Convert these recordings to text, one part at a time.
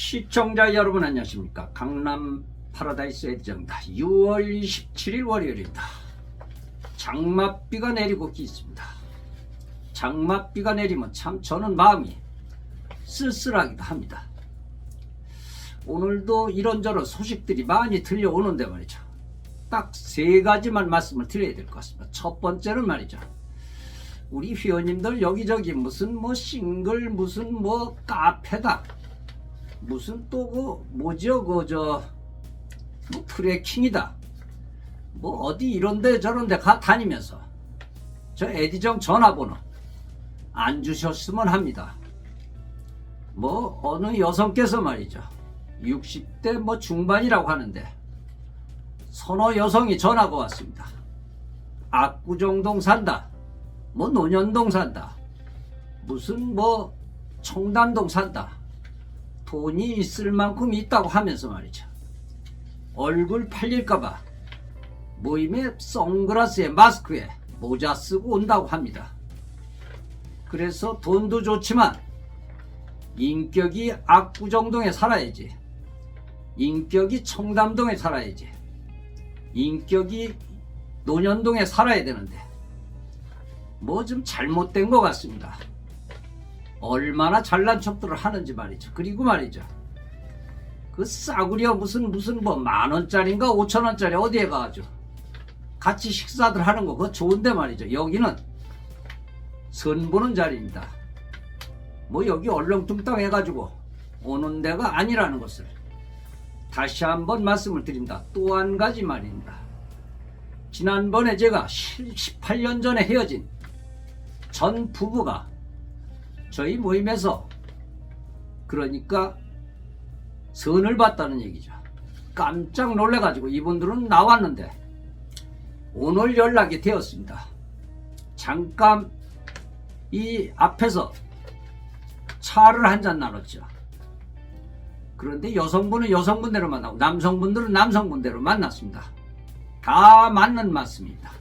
시청자 여러분 안녕하십니까. 강남 파라다이스 에디정입니다. 6월 27일 월요일입니다. 장맛비가 내리고 있습니다. 장맛비가 내리면 참 저는 마음이 쓸쓸하기도 합니다. 오늘도 이런저런 소식들이 많이 들려오는데 말이죠. 딱 세 가지만 말씀을 드려야 될 것 같습니다. 첫 번째는 말이죠. 우리 회원님들 여기저기 무슨 뭐 싱글 무슨 뭐 카페다 무슨 또 그 뭐죠 그저 뭐 트레킹이다 뭐 어디 이런데 저런데 가 다니면서 저 에디정 전화번호 안 주셨으면 합니다. 뭐 어느 여성께서 말이죠 60대 뭐 중반이라고 하는데 선호 여성이 전화가 왔습니다. 압구정동 산다 뭐 논현동 산다 무슨 뭐 청담동 산다 돈이 있을 만큼 있다고 하면서 말이죠. 얼굴 팔릴까봐 모임에 선글라스에 마스크에 모자 쓰고 온다고 합니다. 그래서 돈도 좋지만 인격이 압구정동에 살아야지. 인격이 청담동에 살아야지. 인격이 논현동에 살아야 되는데 뭐 좀 잘못된 것 같습니다. 얼마나 잘난 척들을 하는지 말이죠. 그리고 말이죠. 그 싸구려 무슨 뭐 만원짜리인가 5천원짜리 어디에 가가지고 같이 식사들 하는 거 그거 좋은데 말이죠. 여기는 선보는 자리입니다. 뭐 여기 얼렁뚱땅 해가지고 오는 데가 아니라는 것을 다시 한번 말씀을 드립니다. 또 한 가지 말입니다. 지난번에 제가 18년 전에 헤어진 전 부부가 저희 모임에서 그러니까 선을 봤다는 얘기죠. 깜짝 놀래가지고 이분들은 나왔는데 오늘 연락이 되었습니다. 잠깐 이 앞에서 차를 한잔 나눴죠. 그런데 여성분은 여성분대로 만나고 남성분들은 남성분대로 만났습니다. 다 맞는 말씀입니다.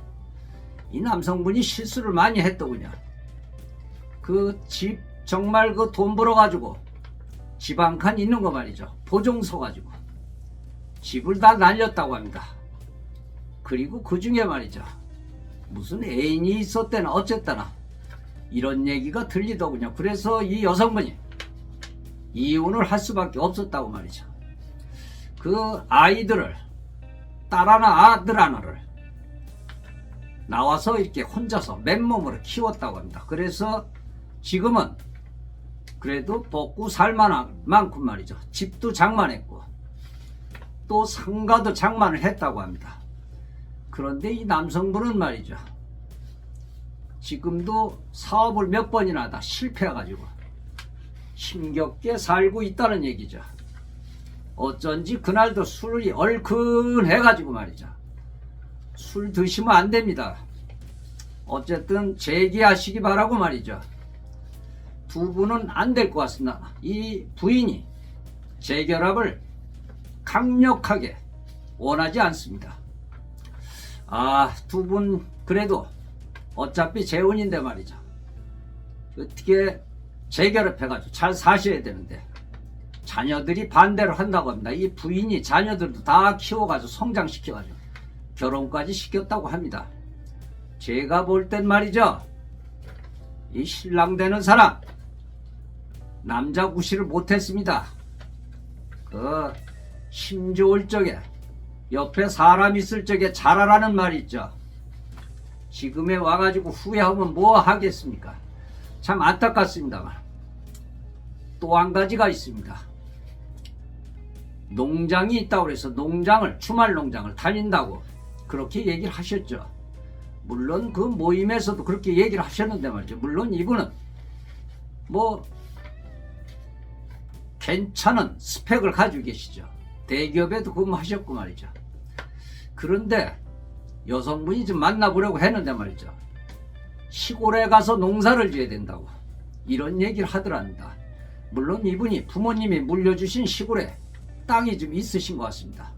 이 남성분이 실수를 많이 했더군요. 그 집 정말 그 돈 벌어가지고 집 한 칸 있는 거 말이죠. 보증서 가지고 집을 다 날렸다고 합니다. 그리고 그 중에 말이죠. 무슨 애인이 있었대나 어쨌다나 이런 얘기가 들리더군요. 그래서 이 여성분이 이혼을 할 수밖에 없었다고 말이죠. 그 아이들을 딸 하나 아들 하나를 나와서 이렇게 혼자서 맨몸으로 키웠다고 합니다. 그래서 지금은 그래도 먹고 살만한 만큼 말이죠. 집도 장만했고 또 상가도 장만을 했다고 합니다. 그런데 이 남성분은 말이죠. 지금도 사업을 몇 번이나 다 실패해가지고 힘겹게 살고 있다는 얘기죠. 어쩐지 그날도 술이 얼큰해가지고 말이죠. 술 드시면 안 됩니다. 어쨌든 재기하시기 바라고 말이죠. 두 분은 안 될 것 같습니다. 이 부인이 재결합을 강력하게 원하지 않습니다. 두 분 그래도 어차피 재혼인데 말이죠. 어떻게 재결합해가지고 잘 사셔야 되는데 자녀들이 반대를 한다고 합니다. 이 부인이 자녀들도 다 키워가지고 성장시켜가지고 결혼까지 시켰다고 합니다. 제가 볼 땐 말이죠. 이 신랑 되는 사람 남자 구실을 못했습니다. 그 힘 좋을 적에 옆에 사람 있을 적에 잘하라는 말이 있죠. 지금에 와가지고 후회하면 뭐 하겠습니까? 참 안타깝습니다만 또 한 가지가 있습니다. 농장이 있다고 해서 주말 농장을 다닌다고 그렇게 얘기를 하셨죠. 물론 그 모임에서도 그렇게 얘기를 하셨는데 말이죠. 물론 이분은 뭐 괜찮은 스펙을 가지고 계시죠. 대기업에도 근무하셨고 말이죠. 그런데 여성분이 좀 만나보려고 했는데 말이죠. 시골에 가서 농사를 지어야 된다고 이런 얘기를 하더랍니다. 물론 이분이 부모님이 물려주신 시골에 땅이 좀 있으신 것 같습니다.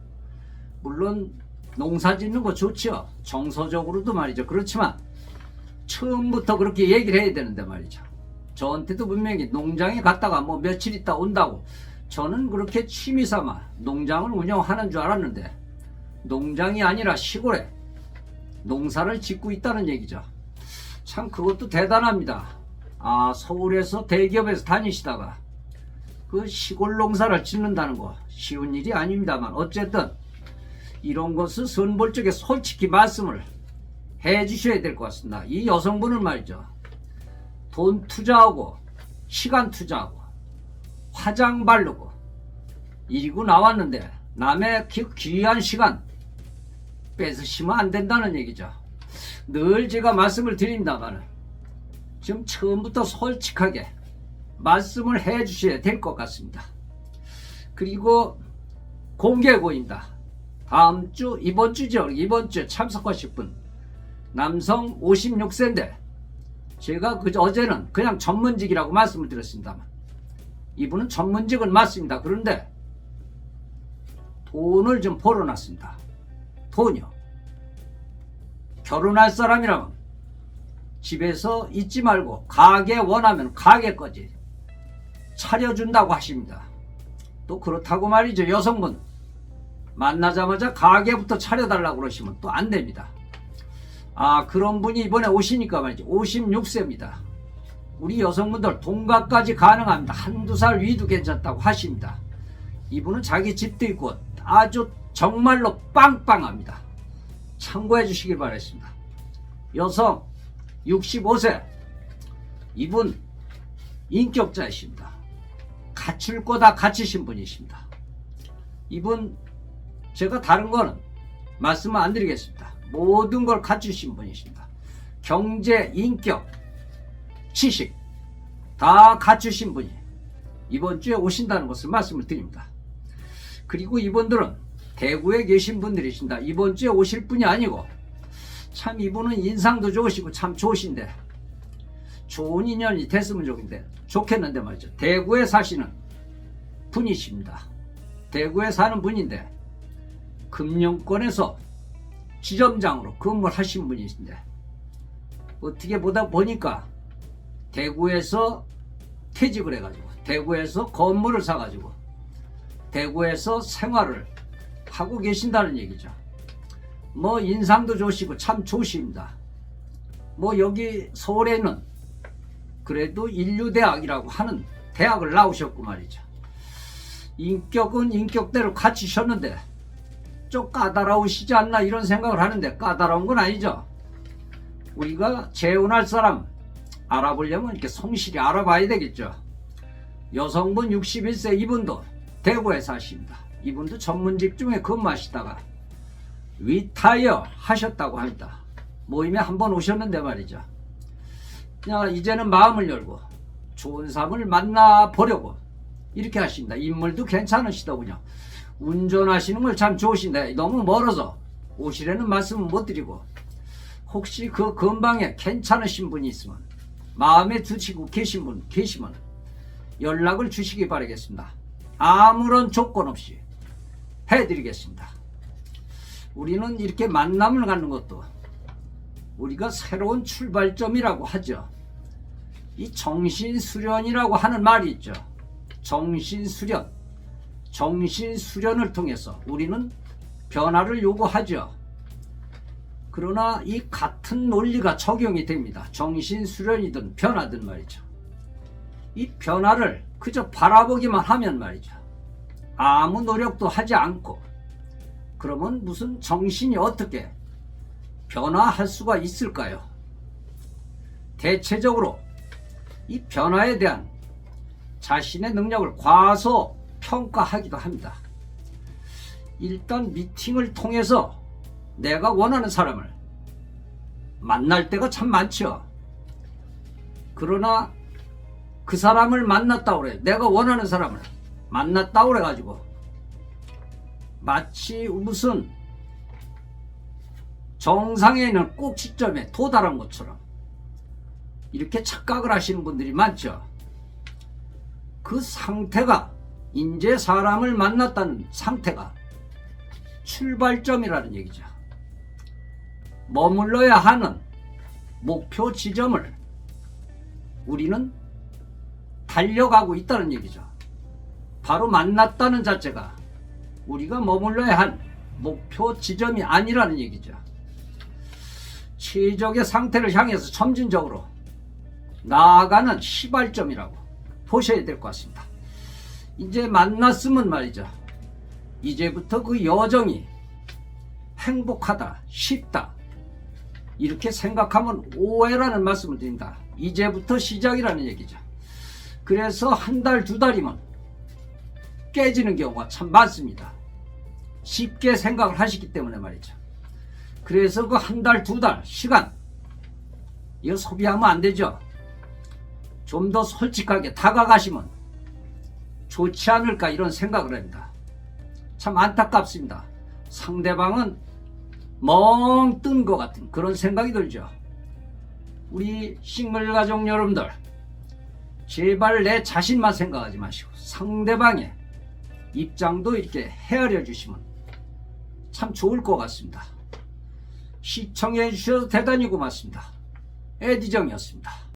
물론 농사 짓는 거 좋죠. 정서적으로도 말이죠. 그렇지만 처음부터 그렇게 얘기를 해야 되는데 말이죠. 저한테도 분명히 농장에 갔다가 뭐 며칠 있다 온다고 저는 그렇게 취미삼아 농장을 운영하는 줄 알았는데 농장이 아니라 시골에 농사를 짓고 있다는 얘기죠. 참 그것도 대단합니다. 서울에서 대기업에서 다니시다가 그 시골 농사를 짓는다는 거 쉬운 일이 아닙니다만 어쨌든 이런 것을 선벌적에 솔직히 말씀을 해 주셔야 될 것 같습니다. 이 여성분은 말이죠. 돈 투자하고 시간 투자하고 화장 바르고 이리고 나왔는데 남의 귀한 시간 뺏으시면 안 된다는 얘기죠. 늘 제가 말씀을 드립니다만 지금 처음부터 솔직하게 말씀을 해 주셔야 될 것 같습니다. 그리고 공개고입니다. 다음 주 이번 주죠. 이번 주에 참석하실 분 남성 56세인데 제가 어제는 그냥 전문직이라고 말씀을 드렸습니다만 이분은 전문직은 맞습니다. 그런데 돈을 좀 벌어놨습니다. 돈이요. 결혼할 사람이라면 집에서 있지 말고 가게 원하면 가게까지 차려준다고 하십니다. 또 그렇다고 말이죠. 여성분 만나자마자 가게부터 차려달라고 그러시면 또 안 됩니다. 그런 분이 이번에 오시니까 말이죠. 56세입니다. 우리 여성분들 동갑까지 가능합니다. 한두 살 위도 괜찮다고 하십니다. 이분은 자기 집도 있고 아주 정말로 빵빵합니다. 참고해 주시길 바라겠습니다. 여성 65세 이분 인격자이십니다. 갖출 거 다 갖추신 분이십니다. 이분 제가 다른 거는 말씀을 안 드리겠습니다. 모든 걸 갖추신 분이십니다. 경제, 인격, 지식 다 갖추신 분이 이번 주에 오신다는 것을 말씀을 드립니다. 그리고 이분들은 대구에 계신 분들이십니다. 이번 주에 오실 분이 아니고 참 이분은 인상도 좋으시고 참 좋으신데 좋은 인연이 됐으면 좋겠는데 말이죠. 대구에 사시는 분이십니다. 대구에 사는 분인데 금융권에서 지점장으로 근무를 하신 분이신데 어떻게 보니까 대구에서 퇴직을 해가지고 대구에서 건물을 사가지고 대구에서 생활을 하고 계신다는 얘기죠. 뭐 인상도 좋으시고 참 좋으십니다. 뭐 여기 서울에 있는 그래도 인류대학이라고 하는 대학을 나오셨고 말이죠. 인격은 인격대로 갖추셨는데 좀 까다로우시지 않나 이런 생각을 하는데 까다로운 건 아니죠. 우리가 재혼할 사람 알아보려면 이렇게 성실히 알아봐야 되겠죠. 여성분 61세 이분도 대구에 사십니다. 이분도 전문직 중에 근무하시다가 리타이어 하셨다고 합니다. 모임에 한번 오셨는데 말이죠. 그냥 이제는 마음을 열고 좋은 사람을 만나보려고 이렇게 하십니다. 인물도 괜찮으시더군요. 운전하시는 걸 참 좋으신데 너무 멀어서 오시라는 말씀은 못 드리고 혹시 그 근방에 괜찮으신 분이 있으면 마음에 드시고 계신 분 계시면 연락을 주시기 바라겠습니다. 아무런 조건 없이 해드리겠습니다. 우리는 이렇게 만남을 갖는 것도 우리가 새로운 출발점이라고 하죠. 이 정신수련이라고 하는 말이 있죠. 정신수련. 정신수련을 통해서 우리는 변화를 요구하죠. 그러나 이 같은 논리가 적용이 됩니다. 정신수련이든 변화든 말이죠. 이 변화를 그저 바라보기만 하면 말이죠. 아무 노력도 하지 않고 그러면 무슨 정신이 어떻게 변화할 수가 있을까요? 대체적으로 이 변화에 대한 자신의 능력을 과소평가하기도 합니다. 일단 미팅을 통해서 내가 원하는 사람을 만날 때가 참 많죠. 그러나 그 사람을 만났다고 그래. 내가 원하는 사람을 만났다고 그래가지고 마치 무슨 정상에 있는 꼭지점에 도달한 것처럼 이렇게 착각을 하시는 분들이 많죠. 그 상태가 이제 사람을 만났다는 상태가 출발점이라는 얘기죠. 머물러야 하는 목표 지점을 우리는 달려가고 있다는 얘기죠. 바로 만났다는 자체가 우리가 머물러야 할 목표 지점이 아니라는 얘기죠. 최적의 상태를 향해서 점진적으로 나아가는 시발점이라고 보셔야 될 것 같습니다. 이제 만났으면 말이죠. 이제부터 그 여정이 행복하다, 쉽다 이렇게 생각하면 오해라는 말씀을 드립니다. 이제부터 시작이라는 얘기죠. 그래서 한 달, 두 달이면 깨지는 경우가 참 많습니다. 쉽게 생각을 하시기 때문에 말이죠. 그래서 그 한 달, 두 달 시간 이거 소비하면 안 되죠. 좀 더 솔직하게 다가가시면 좋지 않을까 이런 생각을 합니다. 참 안타깝습니다. 상대방은 멍 뜬 것 같은 그런 생각이 들죠. 우리 싱글 가족 여러분들 제발 내 자신만 생각하지 마시고 상대방의 입장도 이렇게 헤아려 주시면 참 좋을 것 같습니다. 시청해 주셔서 대단히 고맙습니다. 에디정이었습니다.